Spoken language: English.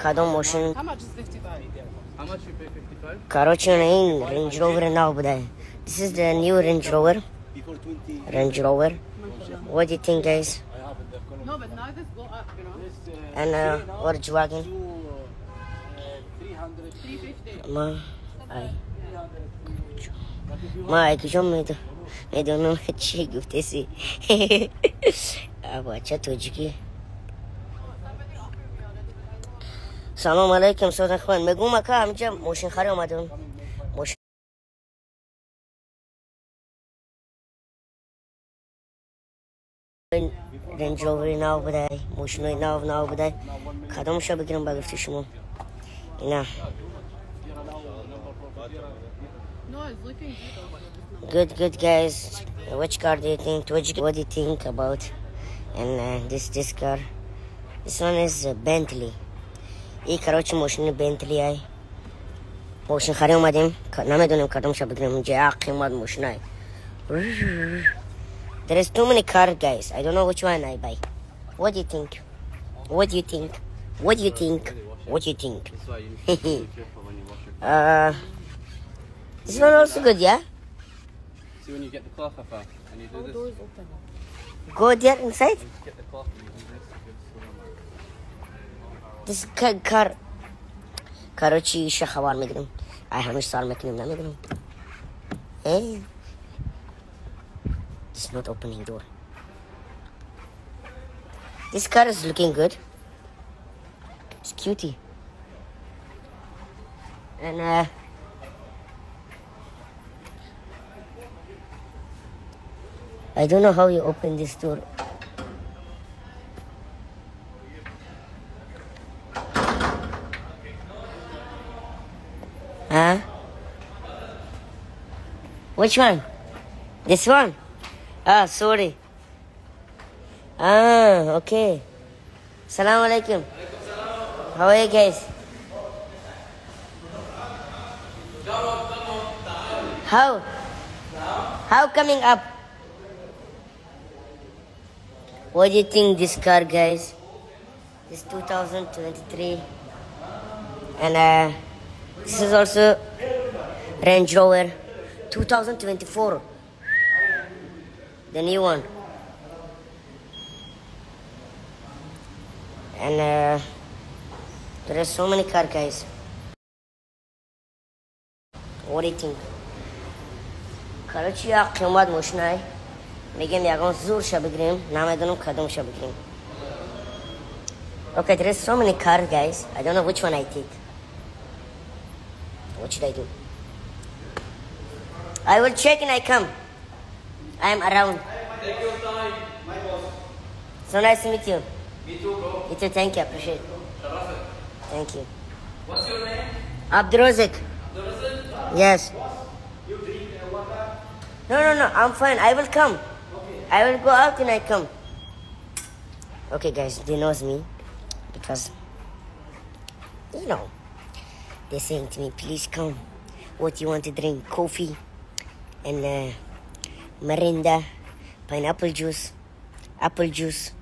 کدام ماشین؟ How much is 55? How much you pay 55? کاروچی این رنج روور نو بوده. This is the new Range Rover. Before 20. Range Rover. What do you think, guys? No, but now this go up, you know. And orange wagon. 300. ما اکشون میدونم چی گفته سی. بچه توجیکی. سلام علیکم سلطان خوان. میگم که همینجا ماشین خری اومدم. ماشین رنج رووری نو بوده. ماشینای نو بوده. کدامشو بگیرم با گفته شما؟ اینا. No, it's looking good. Good guys. Which car do you think? What do you think about? And this car. This one is Bentley. این کاروچ ماشین بنتلی های. ماشین خری اومدیم. نمیدونیم کدومشو بگیریم. اینجا قیمت ماشین های. There is too many cars, guys. I don't know which one I buy. What do you think? What do you think? What do you think? What do you think? That's why you need to be careful when you wash your clothes. This one also good, yeah? See when you get the cloth off her and you do All this. doors open. Go there inside. You get the cloth and you do this. This car. کاروچی شخوار میگیرم. همیشه سال میکنیم نمیگیرم. Hey. It's not opening door. This car is looking good. It's cutie. And I don't know how you open this door. Huh? Which one? This one? Ah, sorry. Ah, okay. Assalamu alaikum. How are you guys? How coming up? What do you think this car, guys? This 2023. And this is also Range Rover 2024. The new one. And there are so many cars, guys. What do you think? کاروچی قیمت ماشینای میگم یکان زور شو بگیریم نمیدونم کدوم شو بگیریم. Okay, there is so many cars, guys. I don't know which one I take. What should I do? I will check and I come. I am around. Take your time, my boss. So nice to meet you. Me too, bro. You too, thank you, appreciate it. Sharafat. Thank you. What's your name? Abdurozik. Abdurozik? Yes. You drink water? No, I'm fine. I will come. Okay. I will go out and I come. Okay, guys, they knows me because, you know, they're saying to me, please come. What you want to drink? Coffee and Mirinda, pineapple juice, apple juice.